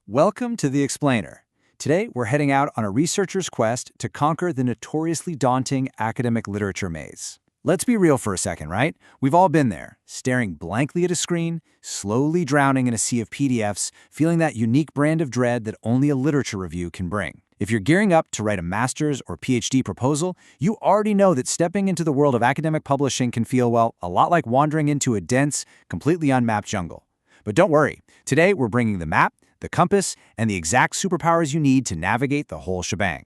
Welcome to The Explainer. Today, we're heading out on a researcher's quest to conquer the notoriously daunting academic literature maze. Let's be real for a second, right? We've all been there, staring blankly at a screen, slowly drowning in a sea of PDFs, feeling that unique brand of dread that only a literature review can bring. If you're gearing up to write a master's or PhD proposal, you already know that stepping into the world of academic publishing can feel, well, a lot like wandering into a dense, completely unmapped jungle. But don't worry, today we're bringing the map, the compass, and the exact superpowers you need to navigate the whole shebang.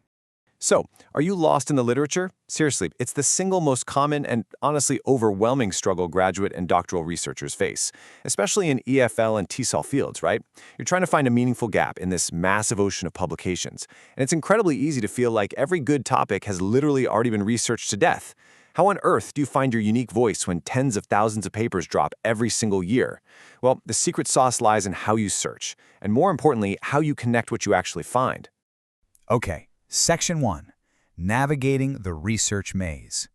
So, are you lost in the literature? Seriously, it's the single most common and honestly overwhelming struggle graduate and doctoral researchers face, especially in EFL and TESOL fields, right? You're trying to find a meaningful gap in this massive ocean of publications, and it's incredibly easy to feel like every good topic has literally already been researched to death. How on earth do you find your unique voice when tens of thousands of papers drop every single year? Well, the secret sauce lies in how you search, and more importantly, how you connect what you actually find. Okay, Section 1. Navigating the research maze.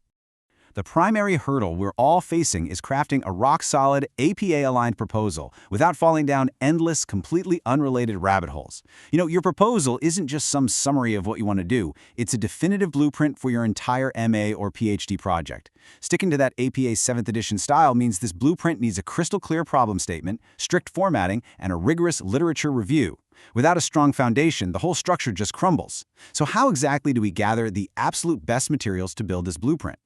The primary hurdle we're all facing is crafting a rock-solid, APA-aligned proposal without falling down endless, completely unrelated rabbit holes. Your proposal isn't just some summary of what you want to do. It's a definitive blueprint for your entire MA or PhD project. Sticking to that APA 7th edition style means this blueprint needs a crystal-clear problem statement, strict formatting, and a rigorous literature review. Without a strong foundation, the whole structure just crumbles. So how exactly do we gather the absolute best materials to build this blueprint?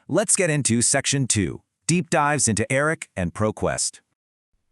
Let's get into Section 2, Deep Dives into ERIC and ProQuest.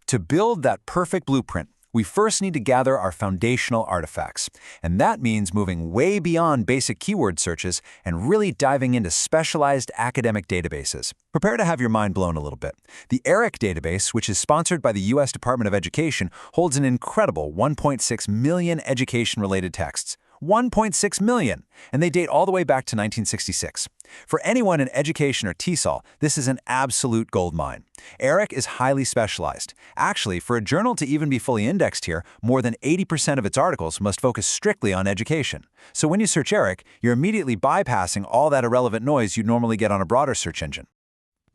To build that perfect blueprint, we first need to gather our foundational artifacts, and that means moving way beyond basic keyword searches and really diving into specialized academic databases. Prepare to have your mind blown a little bit. The ERIC database, which is sponsored by the U.S. Department of Education, holds an incredible 1.6 million education-related texts. 1.6 million, and they date all the way back to 1966. For anyone in education or TESOL, this is an absolute goldmine. ERIC is highly specialized. Actually, for a journal to even be fully indexed here, more than 80% of its articles must focus strictly on education. So when you search ERIC, you're immediately bypassing all that irrelevant noise you'd normally get on a broader search engine.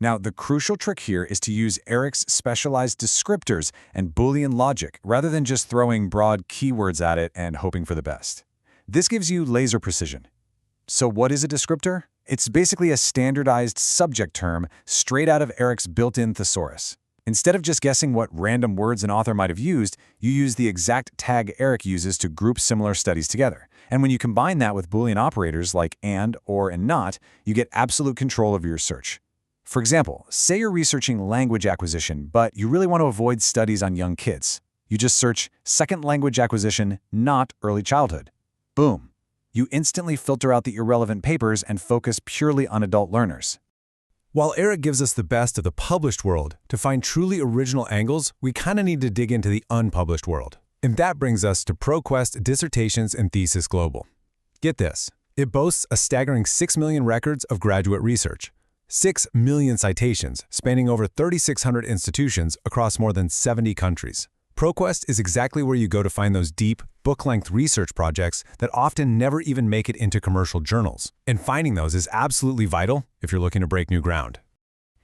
Now, the crucial trick here is to use ERIC's specialized descriptors and Boolean logic rather than just throwing broad keywords at it and hoping for the best. This gives you laser precision. So what is a descriptor? It's basically a standardized subject term straight out of ERIC's built-in thesaurus. Instead of just guessing what random words an author might have used, you use the exact tag ERIC uses to group similar studies together. And when you combine that with Boolean operators like and, or, and not, you get absolute control of your search. For example, say you're researching language acquisition, but you really want to avoid studies on young kids. You just search second language acquisition, not early childhood. Boom. You instantly filter out the irrelevant papers and focus purely on adult learners. While ERIC gives us the best of the published world, to find truly original angles, we kind of need to dig into the unpublished world. And that brings us to ProQuest Dissertations and Thesis Global. Get this. It boasts a staggering 6 million records of graduate research, 6 million citations spanning over 3,600 institutions across more than 70 countries. ProQuest is exactly where you go to find those deep, book-length research projects that often never even make it into commercial journals. And finding those is absolutely vital if you're looking to break new ground.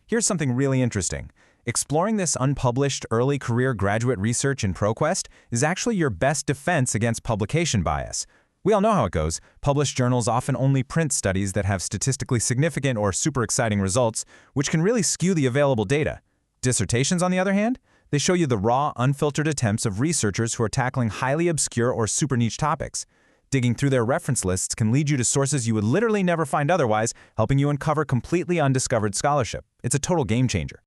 Here's something really interesting. Exploring this unpublished early career graduate research in ProQuest is actually your best defense against publication bias. We all know how it goes. Published journals often only print studies that have statistically significant or super exciting results, which can really skew the available data. Dissertations, on the other hand, they show you the raw, unfiltered attempts of researchers who are tackling highly obscure or super niche topics. Digging through their reference lists can lead you to sources you would literally never find otherwise, helping you uncover completely undiscovered scholarship. It's a total game changer.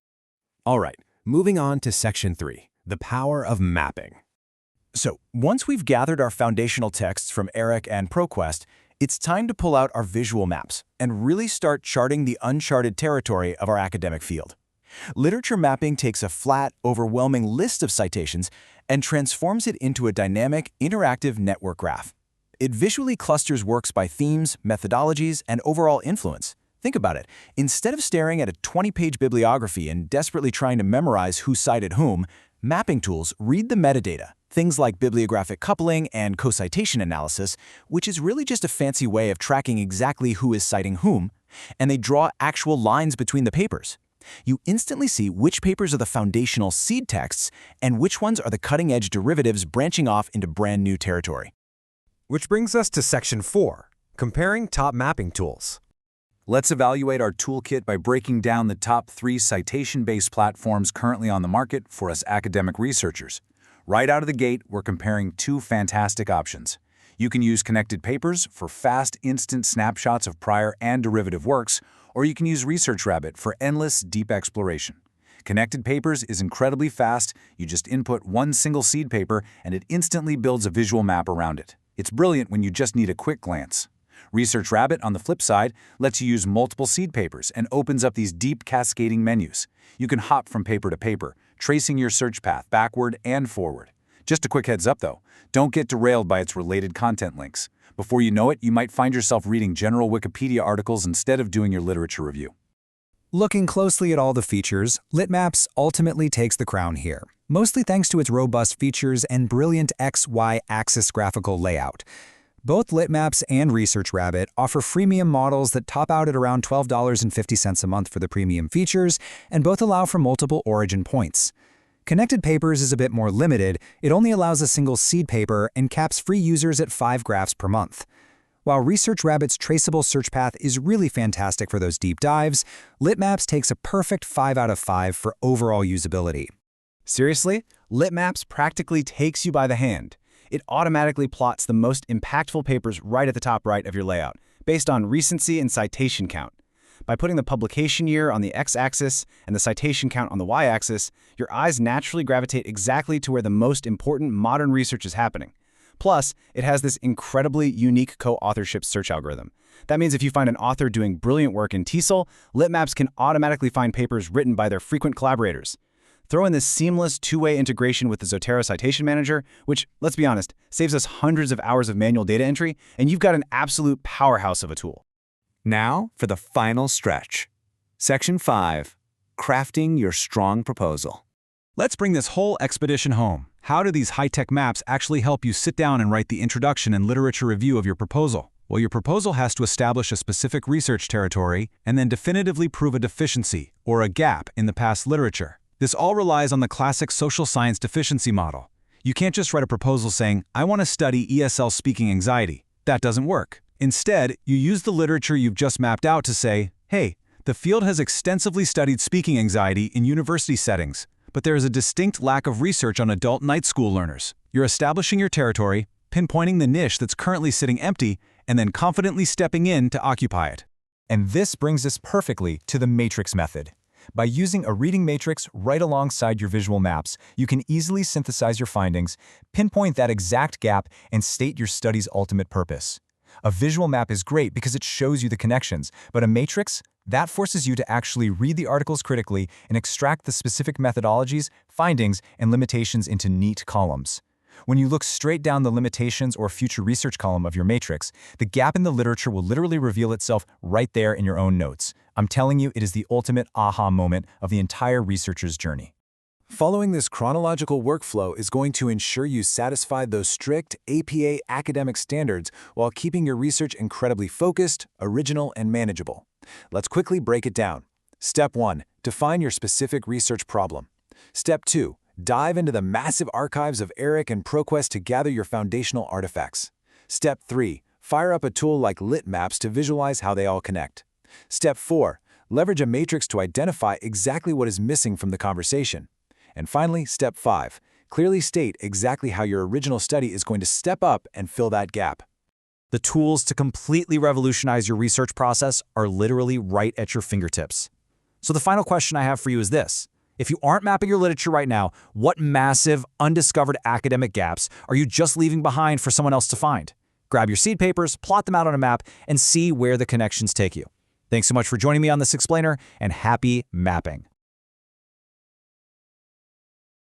All right, moving on to Section 3, the power of mapping. So, once we've gathered our foundational texts from ERIC and ProQuest, it's time to pull out our visual maps and really start charting the uncharted territory of our academic field. Literature mapping takes a flat, overwhelming list of citations and transforms it into a dynamic, interactive network graph. It visually clusters works by themes, methodologies, and overall influence. Think about it. Instead of staring at a 20-page bibliography and desperately trying to memorize who cited whom, mapping tools read the metadata, things like bibliographic coupling and co-citation analysis, which is really just a fancy way of tracking exactly who is citing whom, and they draw actual lines between the papers. You instantly see which papers are the foundational seed texts and which ones are the cutting-edge derivatives branching off into brand new territory. Which brings us to Section 4, comparing top mapping tools. Let's evaluate our toolkit by breaking down the top 3 citation-based platforms currently on the market for us academic researchers. Right out of the gate, we're comparing 2 fantastic options. You can use Connected Papers for fast, instant snapshots of prior and derivative works, or you can use ResearchRabbit for endless, deep exploration. Connected Papers is incredibly fast. You just input one single seed paper, and it instantly builds a visual map around it. It's brilliant when you just need a quick glance. ResearchRabbit, on the flip side, lets you use multiple seed papers and opens up these deep cascading menus. You can hop from paper to paper, tracing your search path backward and forward. Just a quick heads up though, don't get derailed by its related content links. Before you know it, you might find yourself reading general Wikipedia articles instead of doing your literature review. Looking closely at all the features, Litmaps ultimately takes the crown here, mostly thanks to its robust features and brilliant X-Y axis graphical layout. Both Litmaps and ResearchRabbit offer freemium models that top out at around $12.50 a month for the premium features, and both allow for multiple origin points. Connected Papers is a bit more limited. It only allows a single seed paper and caps free users at 5 graphs per month. While ResearchRabbit's traceable search path is really fantastic for those deep dives, Litmaps takes a perfect 5 out of 5 for overall usability. Seriously, Litmaps practically takes you by the hand. It automatically plots the most impactful papers right at the top right of your layout, based on recency and citation count. By putting the publication year on the x-axis and the citation count on the y-axis, your eyes naturally gravitate exactly to where the most important modern research is happening. Plus, it has this incredibly unique co-authorship search algorithm. That means if you find an author doing brilliant work in TESOL, Litmaps can automatically find papers written by their frequent collaborators. Throw in this seamless two-way integration with the Zotero Citation Manager, which, let's be honest, saves us hundreds of hours of manual data entry, and you've got an absolute powerhouse of a tool. Now for the final stretch. Section 5, crafting your strong proposal. Let's bring this whole expedition home. How do these high-tech maps actually help you sit down and write the introduction and literature review of your proposal? Well, your proposal has to establish a specific research territory and then definitively prove a deficiency, or a gap, in the past literature. This all relies on the classic social science deficiency model. You can't just write a proposal saying, I want to study ESL speaking anxiety. That doesn't work. Instead, you use the literature you've just mapped out to say, hey, the field has extensively studied speaking anxiety in university settings, but there is a distinct lack of research on adult night school learners. You're establishing your territory, pinpointing the niche that's currently sitting empty, and then confidently stepping in to occupy it. And this brings us perfectly to the matrix method. By using a reading matrix right alongside your visual maps, you can easily synthesize your findings, pinpoint that exact gap, and state your study's ultimate purpose. A visual map is great because it shows you the connections, but a matrix, that forces you to actually read the articles critically and extract the specific methodologies, findings, and limitations into neat columns. When you look straight down the limitations or future research column of your matrix, the gap in the literature will literally reveal itself right there in your own notes. I'm telling you, it is the ultimate aha moment of the entire researcher's journey. Following this chronological workflow is going to ensure you satisfy those strict APA academic standards while keeping your research incredibly focused, original, and manageable. Let's quickly break it down. Step 1. Define your specific research problem. Step 2. Dive into the massive archives of ERIC and ProQuest to gather your foundational artifacts. Step 3. Fire up a tool like Litmaps to visualize how they all connect. Step 4. Leverage a matrix to identify exactly what is missing from the conversation. And finally, Step 5. Clearly state exactly how your original study is going to step up and fill that gap. The tools to completely revolutionize your research process are literally right at your fingertips. So the final question I have for you is this. If you aren't mapping your literature right now, what massive, undiscovered academic gaps are you just leaving behind for someone else to find? Grab your seed papers, plot them out on a map, and see where the connections take you. Thanks so much for joining me on this explainer, and happy mapping.